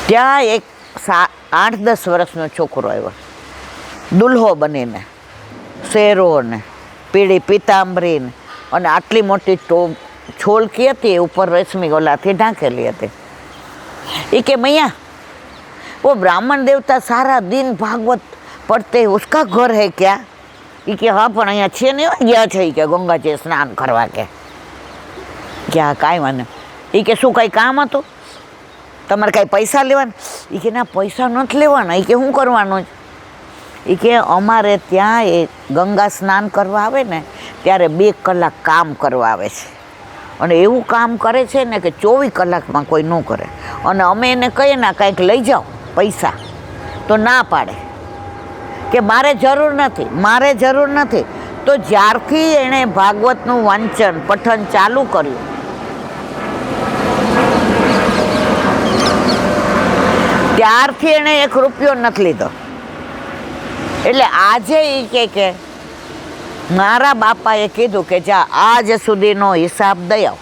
ત્યાં એક 8-10 વર્ષનો છોકરો આવ્યો, દુલ્હો બનીને, શેરોને, પીળી પીતાંબરીને, અને આટલી મોટી છોલકી હતી, ઉપર રેશમી ઓલાથી ઢાંકેલી હતી. એ કે મૈયા वो ब्राह्मण देवता सारा दिन भागवत पढ़ते, उसका घर है क्या? એ કે હા, પણ અહીંયા છે ને, ગયા છે કે ગંગાજી સ્નાન કરવા. કે હા કાંઈ વાંધો. એ કે શું કાંઈ કામ હતું? તમારે કાંઈ પૈસા લેવાના? એ કે ના, પૈસા નથી લેવાના. એ કે શું કરવાનું? એ કે અમારે ત્યાં એ ગંગા સ્નાન કરવા આવે ને ત્યારે 2 કલાક કામ કરવા આવે છે, અને એવું કામ કરે છે ને કે 24 કલાકમાં કોઈ ન કરે. અને અમે એને કહીએ ને કાંઈક લઈ જાઓ પૈસા, તો ના પાડે કે મારે જરૂર નથી, મારે જરૂર નથી. તો જ્યારથી એણે ભાગવતનું વાંચન પઠન ચાલુ કર્યું, ત્યારથી એણે 1 રૂપિયો નથી લીધો. એટલે આજે એ કે મારા બાપાએ કીધું કે જા આજ સુધીનો હિસાબ દઈ આવ.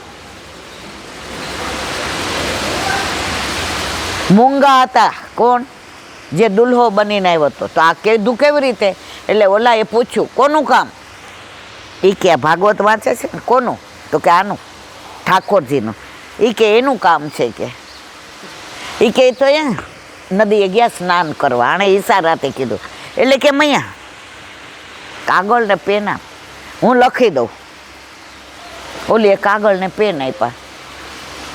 મૂંગા હતા કોણ? જે દુલ્હો બનીને આવ્યો હતો. તો આ કીધું કેવી રીતે? એટલે ઓલા એ પૂછ્યું કોનું કામ? એ કે ભાગવત વાંચે છે. કોનું? તો કે આનું, ઠાકોરજીનું. એ કે એનું કામ છે. કે એ કે તો એ નદીએ ગયા સ્નાન કરવા, આણે ઈશારાથી કીધું. એટલે કે મૈયા કાગળ ને પેન આપ, હું લખી દઉં. ઓલી કાગળ ને પેન આપ્યા,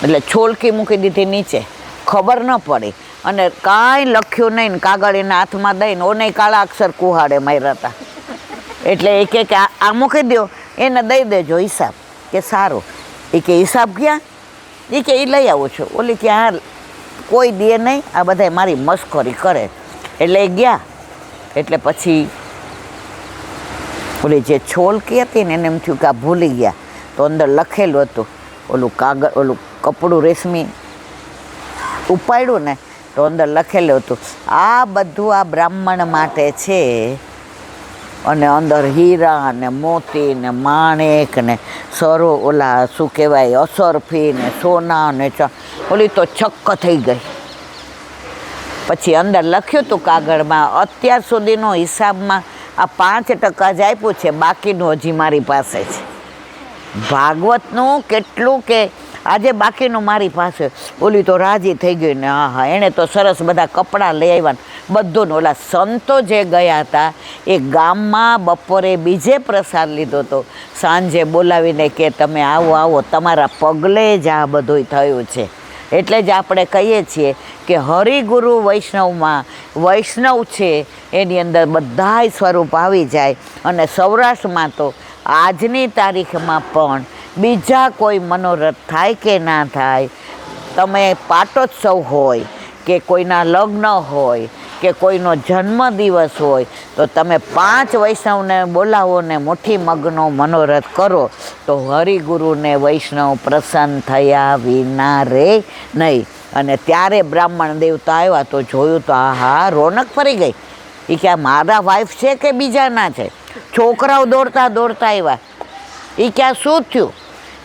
એટલે છોલકી મૂકી દીધી નીચે, ખબર ન પડી, અને કાંઈ લખ્યું નહીં ને કાગળ એના હાથમાં દઈને ઓને કાળા અક્ષર કુહાડે માર્યા હતા. એટલે એ કે આ મૂકી દો, એને દઈ દેજો હિસાબ. કે સારું. એ કે હિસાબ ક્યાં? એ કે એ લઈ આવું છું. ઓલી કે હા કોઈ દે નહીં, આ બધા મારી મસ્કરી કરે. એટલે એ ગયા. એટલે પછી ઓલી જે છોલકી હતી ને એને એમ થયું કે આ ભૂલી ગયા. તો અંદર લખેલું હતું, ઓલું કાગળ, ઓલું કપડું રેશમી ઉપાડ્યું ને તો અંદર લખેલું હતું આ બધું આ બ્રાહ્મણ માટે છે. અને અંદર હીરા ને મોતી ને માણેક ને સરો, ઓલા શું કહેવાય, અસરફી ને સોના ને ઓલી તો છક્ક થઈ ગઈ. પછી અંદર લખ્યું હતું કાગળમાં, અત્યાર સુધીનો હિસાબમાં આ 5% જ આપ્યું છે, બાકીનું હજી મારી પાસે છે. ભાગવતનું કેટલું કે આજે બાકીનું મારી પાસે. ઓલી તો રાજી થઈ ગઈ ને હા, એણે તો સરસ બધા કપડાં લઈ આવ્યા બધું. ને ઓલા સંતો જે ગયા હતા એ ગામમાં બપોરે બીજે પ્રસાદ લીધો હતો, સાંજે બોલાવીને કે તમે આવો આવો, તમારા પગલે જ આ બધું થયું છે. એટલે જ આપણે કહીએ છીએ કે હરિગુરુ વૈષ્ણવમાં વૈષ્ણવ છે એની અંદર બધાય સ્વરૂપ આવી જાય. અને સૌરાષ્ટ્રમાં તો આજની તારીખમાં પણ બીજા કોઈ મનોરથ થાય કે ના થાય, તમે પાટોત્સવ હોય કે કોઈના લગ્ન હોય કે કોઈનો જન્મદિવસ હોય, તો તમે 5 વૈષ્ણવને બોલાવો ને મુઠ્ઠી મગનો મનોરથ કરો તો હરિગુરુને વૈષ્ણવ પ્રસન્ન થયા વિના રે નહીં. અને ત્યારે બ્રાહ્મણ દેવતા આવ્યા તો જોયું તો આહા રોનક ફરી ગઈ. એ કે આ મારા વાઈફ છે કે બીજાના છે? છોકરાઓ દોડતા દોડતા આવ્યા. એ કે આ શું થયું?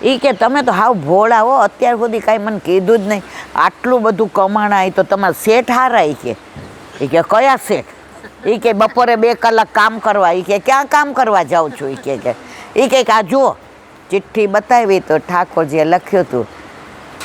એ કે તમે તો હાવ ભોળા હો, અત્યાર સુધી કાંઈ મને કીધું જ નહીં, આટલું બધું કમાણા. એ તો તમારા શેઠ હારા. એ કે કયા શેઠ? એ કે બપોરે 2 કલાક કામ કરવા. એ કે ક્યાં કામ કરવા જાઉં છું? એ કે આ જુઓ ચિઠ્ઠી બતાવી તો ઠાકોરજીએ લખ્યું હતું,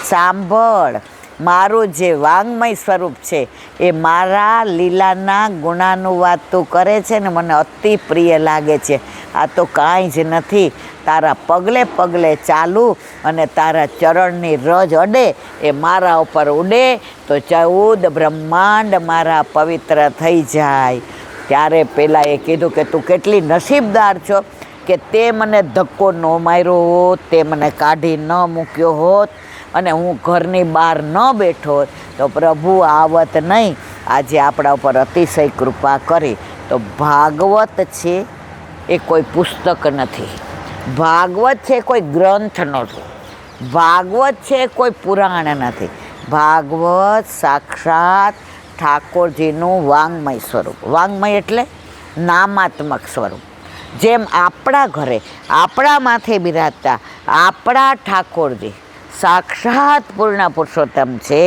સાંભળ, મારું જે વાંગમય સ્વરૂપ છે એ મારા લીલાના ગુણાનુવાદ તું કરે છે ને મને અતિ પ્રિય લાગે છે. આ તો કાંઈ જ નથી, તારા પગલે પગલે ચાલુ અને તારા ચરણની રજ અડે એ મારા ઉપર ઉડે તો 14 બ્રહ્માંડ મારા પવિત્ર થઈ જાય. ત્યારે પેલા એ કીધું કે તું કેટલી નસીબદાર છો કે તે મને ધક્કો ન માર્યો હોત, તે મને કાઢી ન મૂક્યો હોત અને હું ઘરની બહાર ન બેઠો હોત તો પ્રભુ આવત નહીં. આજે આપણા ઉપર અતિશય કૃપા કરી. તો ભાગવત છે એ કોઈ પુસ્તક નથી, ભાગવત છે કોઈ ગ્રંથ નથી, ભાગવત છે કોઈ પુરાણ નથી. ભાગવત સાક્ષાત ઠાકોરજીનું વાંગમય સ્વરૂપ. વાંગમય એટલે નામાત્મક સ્વરૂપ. જેમ આપણા ઘરે આપણા માથે બિરાજતા આપણા ઠાકોરજી સાક્ષાત પૂર્ણ પુરુષોત્તમ છે,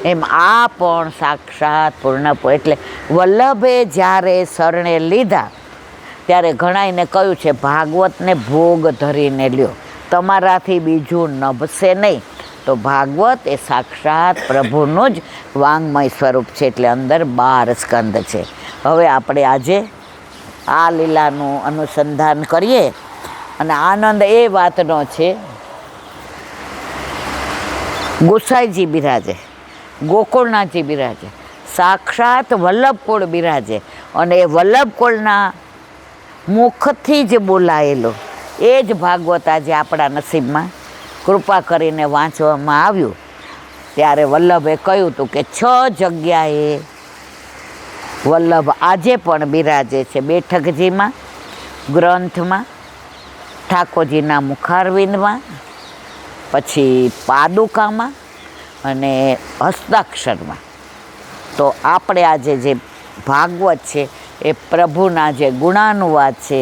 એમ આ પણ સાક્ષાત પૂર્ણ. એટલે વલ્લભે જ્યારે શરણે લીધા ત્યારે ઘણાઈને કહ્યું છે ભાગવતને ભોગ ધરીને લ્યો, તમારાથી બીજું નભશે નહીં. તો ભાગવત એ સાક્ષાત પ્રભુનું જ વાંગમય સ્વરૂપ છે. એટલે અંદર 12 સ્કંદ છે. હવે આપણે આજે આ લીલાનું અનુસંધાન કરીએ. અને આનંદ એ વાતનો છે, ગોસાઈજી બિરાજે, ગોકુળનાથજી બિરાજે, સાક્ષાત વલ્લભકુળ બિરાજે, અને એ વલ્લભકુળના મુખથી જ બોલાયેલો એ જ ભાગવત આજે આપણા નસીબમાં કૃપા કરીને વાંચવામાં આવ્યું. ત્યારે વલ્લભે કહ્યું હતું કે 6 જગ્યાએ વલ્લભ આજે પણ બિરાજે છે. બેઠકજીમાં, ગ્રંથમાં, ઠાકોરજીના મુખારવિંદમાં, પછી પાદુકામાં અને હસ્તાક્ષરમાં. તો આપણે આજે જે ભાગવત છે એ પ્રભુના જે ગુણાનુવાદ છે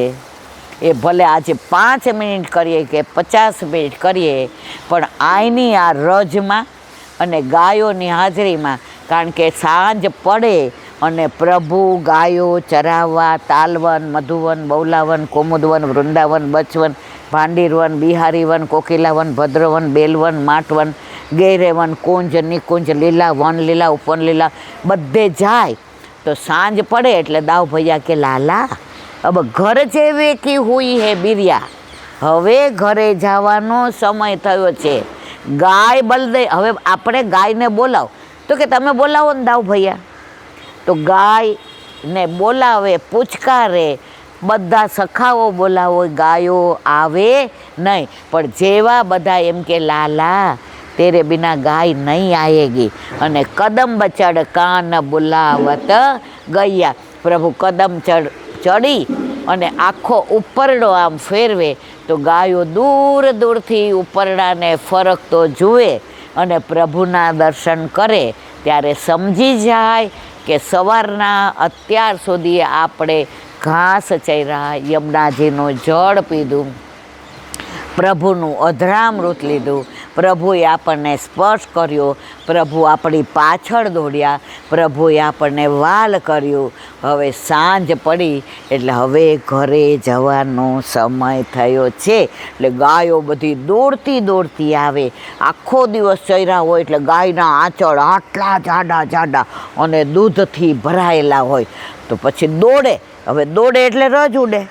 એ ભલે આજે 5 મિનિટ કરીએ કે 50 મિનિટ કરીએ, પણ આઈની આ રજમાં અને ગાયોની હાજરીમાં, કારણ કે સાંજ પડે અને પ્રભુ ગાયો ચરાવવા તાલવન, મધુવન, બૌલાવન, કોમુદવન, વૃંદાવન, બચવન, ભાંડીરવન, બિહારીવન, કોકિલાવન, ભદ્રવન, બેલવન, માટવન, ગેરેવન, કુંજ, નિકુંજ, લીલા, વનલીલા, ઉપવનલીલા બધે જાય. તો સાંજ પડે એટલે દાવ ભૈયા કે લાલા अब घर जेवे की हुई है बिरिया, હવે ઘરે જવાનો સમય થયો છે. ગાય બલદે, હવે આપણે ગાયને બોલાવ તો કે તમે બોલાવો ને દાવ ભૈયા. તો ગાયને બોલાવે, પૂચકારે, બધા સખાઓ બોલાવો, ગાયો આવે નહીં. પણ જેવા બધા એમ કે લાલા તેરે બિના ગાય નહીં આएगी, અને કદમ ચડ કાન બોલાવત ગયા. પ્રભુ કદમ ચડી અને આખો ઉપરડો આમ ફેરવે તો ગાયો દૂર દૂરથી ઉપરડાને ફરકતો જુએ અને પ્રભુના દર્શન કરે. ત્યારે સમજી જાય કે સવારના અત્યાર સુધી આપણે ઘાસ ચર્યા, યમુનાજીનું જળ પીધું, પ્રભુનું અધરામૃત લીધું, પ્રભુએ આપણને સ્પર્શ કર્યો, પ્રભુ આપણી પાછળ દોડ્યા, પ્રભુએ આપણને વાલ કર્યું. હવે સાંજ પડી એટલે હવે ઘરે જવાનો સમય થયો છે. એટલે ગાયો બધી દોડતી દોડતી આવે. આખો દિવસ ચર્યા હોય એટલે ગાયના આંચળ આટલા જાડા જાડા અને દૂધથી ભરાયેલા હોય. તો પછી દોડે. હવે દોડે એટલે રજ ઉડે,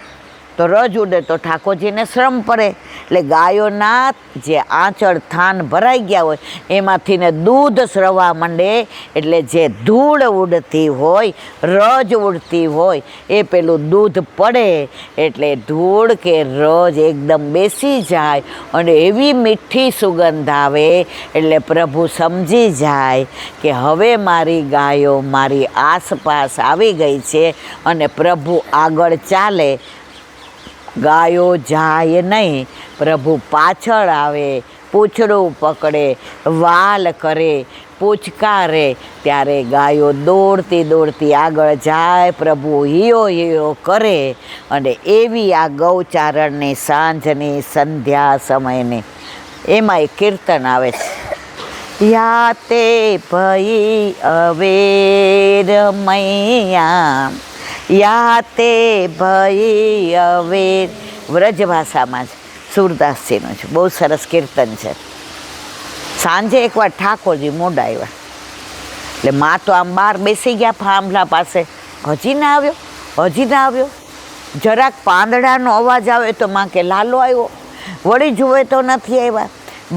તો રજ ઉડે તો ઠાકોરજીને શ્રમ પડે. એટલે ગાયોના જે આંચળ થાન ભરાઈ ગયા હોય એમાંથી ને દૂધ સ્રવા માંડે. એટલે જે ધૂળ ઉડતી હોય, રજ ઉડતી હોય એ પેલું દૂધ પડે એટલે ધૂળ કે રજ એકદમ બેસી જાય અને એવી મીઠી સુગંધ આવે. એટલે પ્રભુ સમજી જાય કે હવે મારી ગાયો મારી આસપાસ આવી ગઈ છે અને પ્રભુ આગળ ચાલે. ગાયો જાય નહીં, પ્રભુ પાછળ આવે, પૂંછડું પકડે, વાલ કરે, પૂચકારે. ત્યારે ગાયો દોડતી દોડતી આગળ જાય, પ્રભુ હિયો હિયો કરે. અને એવી આ ગૌચારણની સાંજની સંધ્યા સમયની એમાં એક કીર્તન આવે છે, યાતે ભઈ અવેર મૈયા, યાતે ભઈ અવેર. વ્રજભાષામાં છે, સુરદાસજીનું છે, બહુ સરસ કીર્તન છે. સાંજે એકવાર ઠાકોરજી મોડા આવ્યા એટલે મા તો આમ બહાર બેસી ગયા થાંભલા પાસે, હજી ના આવ્યો, હજી ના આવ્યો. જરાક પાંદડાનો અવાજ આવે તો માં કે લાલો આવ્યો, વળી જુએ તો નથી આવ્યા.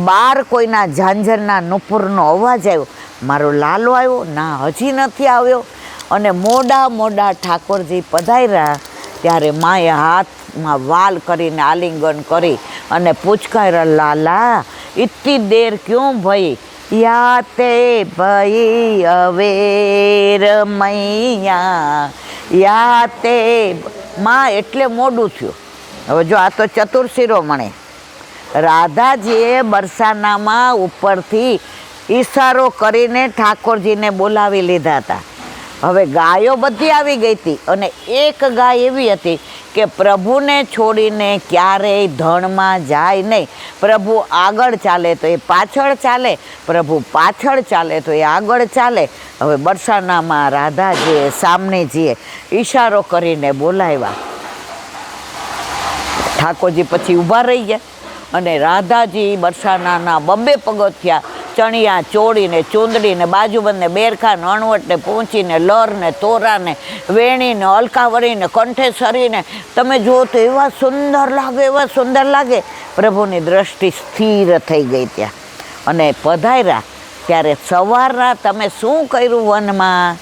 બહાર કોઈના ઝાંઝરના નુપુરનો અવાજ આવ્યો, મારો લાલો આવ્યો, ના હજી નથી આવ્યો. અને મોડા મોડા ઠાકોરજી પધાર્યા ત્યારે માએ હાથમાં વાલ કરીને આલિંગન કરી અને પૂછકાર્યા, લાલા ઇતની દેર ક્યું ભઈ? યાતે ભઈ અવેર મૈયા, યાતે. માં એટલે મોડું થયું. હવે જો આ તો ચતુર શિરોમણી રાધાજીએ બરસાનામાં ઉપરથી ઈશારો કરીને ઠાકોરજીને બોલાવી લીધા હતા. હવે ગાયો બધી આવી ગઈ હતી અને એક ગાય એવી હતી કે પ્રભુને છોડીને ક્યારેય ધણમાં જાય નહીં. પ્રભુ આગળ ચાલે તો એ પાછળ ચાલે, પ્રભુ પાછળ ચાલે તો એ આગળ ચાલે. હવે બરસાનામાં રાધાજીએ સામનેજીએ ઈશારો કરીને બોલાવ્યા. ઠાકોરજી પછી ઊભા રહી ગયા અને રાધાજી બરસાનાના 2 પગથિયા ચણિયા ચોળીને ચૂંદડીને બાજુબંધને બેરખાને અણવટને પહોંચીને લરને તોરાને વેણીને અલકાવરીને કંઠે સરીને તમે જુઓ તો એવા સુંદર લાગે, એવા સુંદર લાગે. પ્રભુની દ્રષ્ટિ સ્થિર થઈ ગઈ ત્યાં અને પધાર્યા. ત્યારે સવારના તમે શું કર્યું વનમાં?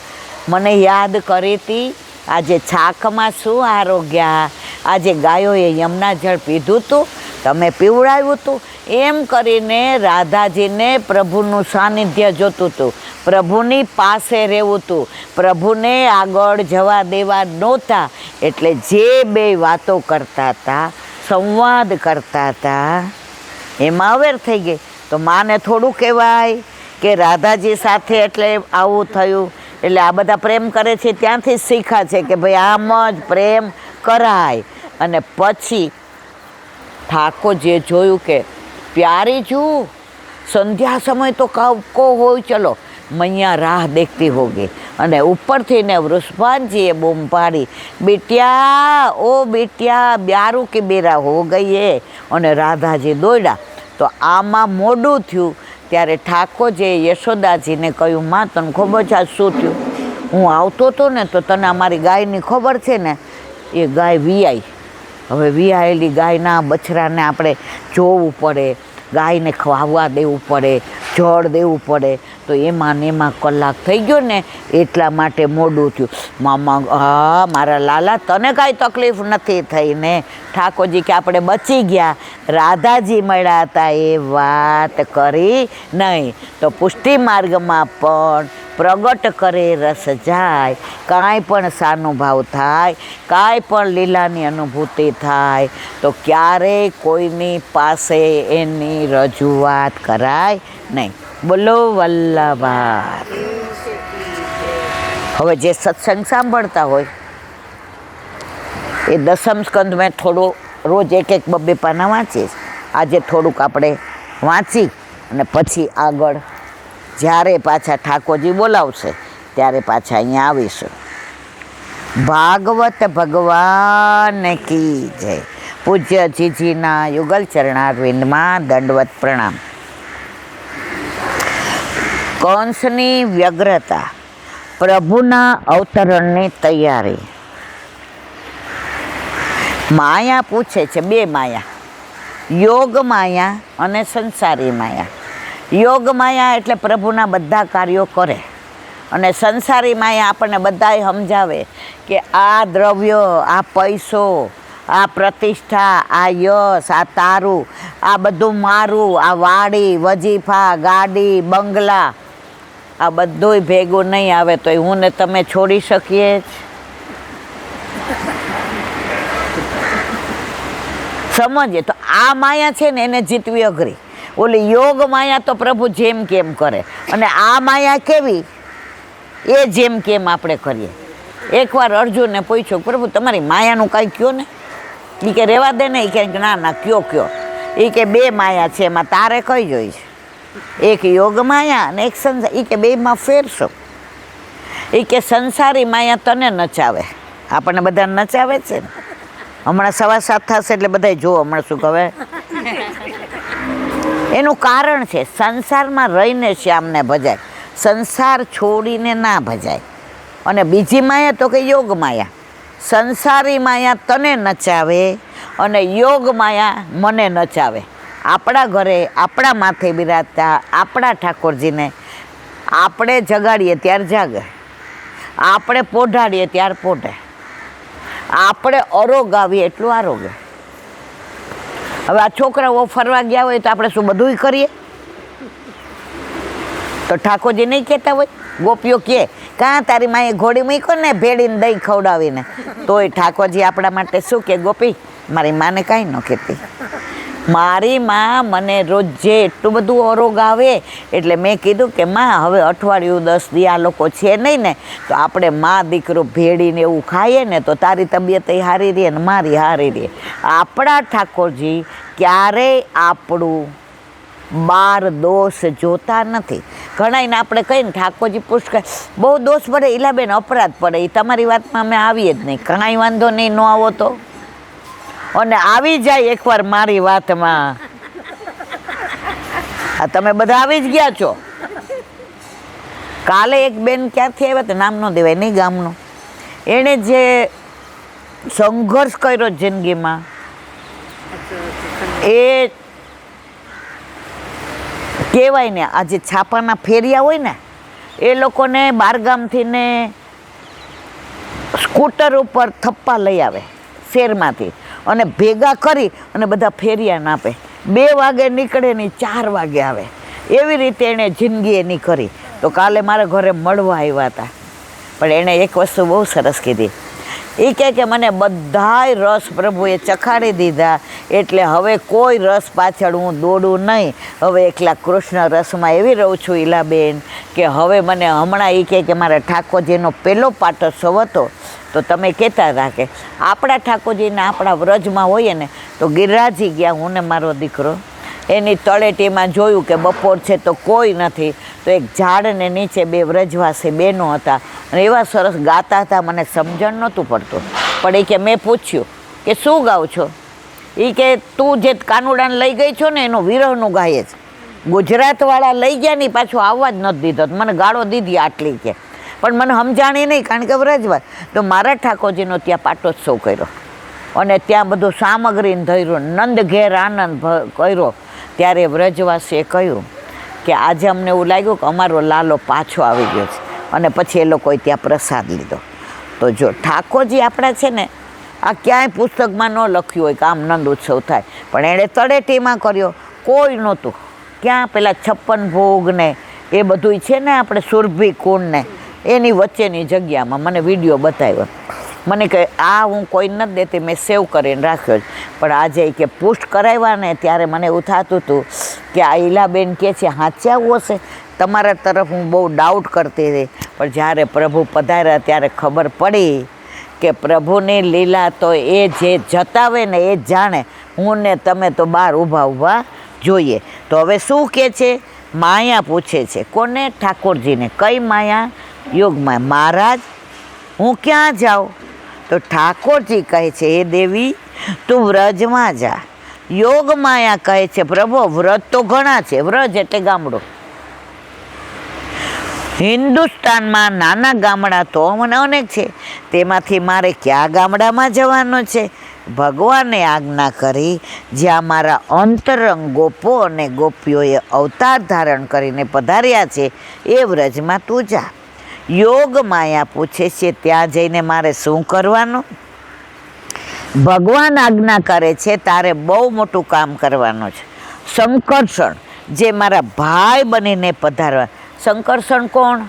મને યાદ કરી હતી. આજે છાકમાં શું આરોગ્યા? આજે ગાયોએ યમુના જળ પીધું હતું, તમે પીવડાવ્યું હતું. એમ કરીને રાધાજીને પ્રભુનું સાનિધ્ય જોતું હતું, પ્રભુની પાસે રહેવું હતું, પ્રભુને આગળ જવા દેવા નહોતા. એટલે જે 2 વાતો કરતા હતા, સંવાદ કરતા હતા, એમાં અવેર થઈ ગઈ. તો માને થોડું કહેવાય કે રાધાજી સાથે એટલે આવું થયું, એટલે આ બધા પ્રેમ કરે છે ત્યાંથી જ શીખ્યા છે કે ભાઈ આમ જ પ્રેમ કરાય. અને પછી ઠાકોરજીએ જોયું કે प्यारी जू संध्या समय तो को हो चलो मैया राह देखती होगी. અને ઉપરથી ને વૃષભાનજીએ બૂમ પાડી, બેટિયા ઓ બેટિયા બ્યારું કે બેરા હો ગઈ હે. અને રાધાજી દોડ્યા. તો આમાં મોડું થયું. ત્યારે ઠાકોરજીએ યશોદાજીને કહ્યું, માં તને ખબર છે આ શું થયું? હું આવતો હતો ને તો તને અમારી ગાયની ખબર છે ને, એ ગાય વિયાઈ. હવે વિયાયેલી ગાયના બછડાને આપણે જોવું પડે, ગાયને ખવાવવા દેવું પડે, જળ દેવું પડે. તો એમાં ને એમાં કલાક થઈ ગયો ને, એટલા માટે મોડું થયું. મામા હા મારા લાલા તને કાંઈ તકલીફ નથી થઈ ને? ઠાકોરજી કે આપણે બચી ગયા, રાધાજી મળ્યા હતા એ વાત કરી નહીં. તો પુષ્ટિ માર્ગમાં પણ પ્રગટ કરે રસ જાય. કાંઈ પણ સાનુભાવ થાય, કાંઈ પણ લીલાની અનુભૂતિ થાય તો ક્યારેય કોઈની પાસે એની રજૂઆત કરાય નહીં. બોલો વલ્લભા. હવે જે સત્સંગ સાંભળતા હોય એ 10મ સ્કંદ મેં થોડું રોજ 1-2 પાના વાંચીશ. આજે થોડુંક આપણે વાંચી અને પછી આગળ જ્યારે પાછા ઠાકોરજી બોલાવશે ત્યારે પાછા અહીંયા આવીશું. ભાગવત ભગવાન કી જય. પૂજ્ય જીજીના યુગલ ચરણારવિંદમાં દંડવત પ્રણામ. કંસની વ્યગ્રતા, પ્રભુના અવતરણની તૈયારી. માયા પૂછે છે, 2 માયા, યોગ માયા અને સંસારી માયા. યોગ માયા એટલે પ્રભુના બધા કાર્યો કરે, અને સંસારી માયા આપણને બધાય સમજાવે કે આ દ્રવ્ય, આ પૈસો, આ પ્રતિષ્ઠા, આ યશ, આ તારું, આ બધું મારું, આ વાડી, વજીફા, ગાડી, બંગલા, આ બધુંય ભેગું નહીં આવે તો હું ને તમે છોડી શકીએ જ? સમજીએ તો આ માયા છે ને એને જીતવી અઘરી. ઓલી યોગ માયા તો પ્રભુ જેમ કેમ કરે, અને આ માયા કેવી? એ જેમ કેમ આપણે કરીએ. એકવાર અર્જુનને પૂછ્યું, પ્રભુ તમારી માયાનું કાંઈ કયો ને? એ કે રહેવા દે ને. એ કે ના ના કયો. એ કે 2 માયા છે, એમાં તારે કઈ જોઈ છે? એક યોગ માયા અને એક સંસાર. એ કે 2માં ફેરશો. એ કે સંસારી માયા તને નચાવે, આપણને બધા નચાવે છે ને. હમણાં 7:15 થશે એટલે બધા જો હમણાં શું કહે. એનું કારણ છે સંસારમાં રહીને શ્યામને ભજાય, સંસાર છોડીને ના ભજાય. અને બીજી માયા તો કે યોગ માયા. સંસારી માયા તને નચાવે અને યોગ માયા મને નચાવે. આપણા ઘરે આપણા માથે બિરાજતા આપણા ઠાકોરજીને આપણે જગાડીએ ત્યારે જાગે, આપણે પોઢાડીએ ત્યારે પોઢે, આપણે આરોગાવીએ એટલું આરોગે. હવે આ છોકરાઓ ફરવા ગયા હોય તો આપણે શું બધુંય કરીએ? તો ઠાકોરજી નહીં કહેતા હોય? ગોપીઓ કહે કાં તારી માએ ઘોડી મૂકો ને ભેળીને દહીં ખવડાવીને, તોય ઠાકોરજી આપણા માટે શું કે? ગોપી મારી માને કાંઈ ન કહેતી. મારી માં મને રોજે એટલું બધું અરોગ આવે એટલે મેં કીધું કે માં હવે અઠવાડિયું 10 દી આ લોકો છે નહીં ને તો આપણે માં દીકરો ભેળીને એવું ખાઈએ ને તો તારી તબિયત સારી રહે ને મારી સારી રહે. આપણા ઠાકોરજી ક્યારેય આપણું બાર દોષ જોતા નથી. ઘણાને આપણે કહીએ ને ઠાકોરજી પુષ્કળ બહુ દોષ પડે, ઈલાબેન અપરાધ પડે, એ તમારી વાતમાં અમે આવીએ જ નહીં. કાંઈ વાંધો નહીં, ન આવો તો, અને આવી જાય એકવાર મારી વાતમાં. આ તમે બધા આવી જ ગયા છો. કાલે એક બેન ક્યાંથી આવ્યા તો નામ ન દેવાય નહીં ગામનું, એણે જે સંઘર્ષ કર્યો જિંદગીમાં એ કહેવાય ને. આ જે છાપાના ફેરિયા હોય ને એ લોકોને બારગામથી ને સ્કૂટર ઉપર થપ્પા લઈ આવે શહેરમાંથી અને ભેગા કરી અને બધા ફેરિયાને આપે. 2 વાગે નીકળે ને 4 વાગે આવે. એવી રીતે એણે જિંદગી એની કરી. તો કાલે મારા ઘરે મળવા આવ્યા હતા, પણ એણે એક વસ્તુ બહુ સરસ કીધી. એ કહે કે મને બધાય રસ પ્રભુએ ચખાડી દીધા એટલે હવે કોઈ રસ પાછળ હું દોડું નહીં. હવે એકલા કૃષ્ણ રસમાં એવી રહું છું ઈલાબેન કે હવે મને હમણાં એ કહે કે મારા ઠાકોરજીનો પહેલો પાટોત્સવ હતો તો તમે કહેતા હતા કે આપણા ઠાકોરજીને આપણા વ્રજમાં હોઈએ ને તો ગિરિરાજી ગયા, હું ને મારો દીકરો એની તળેટીમાં જોયું કે બપોર છે તો કોઈ નથી, તો એક ઝાડને નીચે 2 વ્રજવાસી બહેનો હતા અને એવા સરસ ગાતા હતા, મને સમજણ નહોતું પડતું. પણ એ કે મેં પૂછ્યું કે શું ગાવ છો? એ કે તું જે કાનુડાને લઈ ગઈ છો ને એનું વિરહનું ગાય જ. ગુજરાતવાળા લઈ ગયા નહીં, પાછું આવવા જ નથી દીધો. મને ગાળો દીધી આટલી કે, પણ મને સમજાણી નહીં કારણ કે વ્રજવાસ. તો મારા ઠાકોરજીનો ત્યાં પાટોત્સવ કર્યો અને ત્યાં બધું સામગ્રીને ધર્યું, નંદ ઘેર આનંદ કર્યો. ત્યારે વ્રજવાસીએ કહ્યું કે આજે અમને એવું લાગ્યું કે અમારો લાલો પાછો આવી ગયો છે, અને પછી એ લોકોએ ત્યાં પ્રસાદ લીધો. તો જો ઠાકોરજી આપણા છે ને, આ ક્યાંય પુસ્તકમાં ન લખ્યું હોય કે આમ નંદ ઉત્સવ થાય, પણ એણે તળેટીમાં કર્યો, કોઈ નહોતું. ક્યાં પેલા 56 ભોગ ને એ બધું છે ને આપણે સુરભી કુંડ ને એની વચ્ચેની જગ્યામાં મને વિડીયો બતાવ્યો. મને કહે આ હું કોઈ નથી દેતી, મેં સેવ કરીને રાખ્યો છે. પણ આજે કે પુષ્ટ કરાવ્યા ને ત્યારે મને એવું થતું હતું કે આ ઈલાબેન કહે છે સાચે આવું હશે. તમારા તરફ હું બહુ ડાઉટ કરતી હતી, પણ જ્યારે પ્રભુ પધાર્યા ત્યારે ખબર પડી કે પ્રભુની લીલા તો એ જે જતાવે ને એ જ જાણે. હું ને તમે તો બહાર ઊભા જોઈએ. તો હવે શું કહે છે? માયા પૂછે છે. કોને? ઠાકોરજીને. કઈ માયા? યોગમાં. મહારાજ હું ક્યાં જાઉં? તો ઠાકોરજી કહે છે હે દેવી તું વ્રજમાં જા. યોગ માયા કહે છે પ્રભુ વ્રજ તો ઘણા છે. વ્રજ એટલે ગામડું. હિન્દુસ્તાનમાં નાના ગામડા તો મને અનેક છે, તેમાંથી મારે કયા ગામડામાં જવાનું છે? ભગવાને આજ્ઞા કરી જ્યાં મારા અંતરંગ ગોપો અને ગોપીઓએ અવતાર ધારણ કરીને પધાર્યા છે એ વ્રજમાં તું જા. યોગ માયા પૂછે છે ત્યાં જઈને મારે શું કરવાનું? ભગવાન આજ્ઞા કરે છે તારે બહુ મોટું કામ કરવાનું છે. શંકર્ષણ જે મારા ભાઈ બનીને પધારવા. શંકર્ષણ કોણ?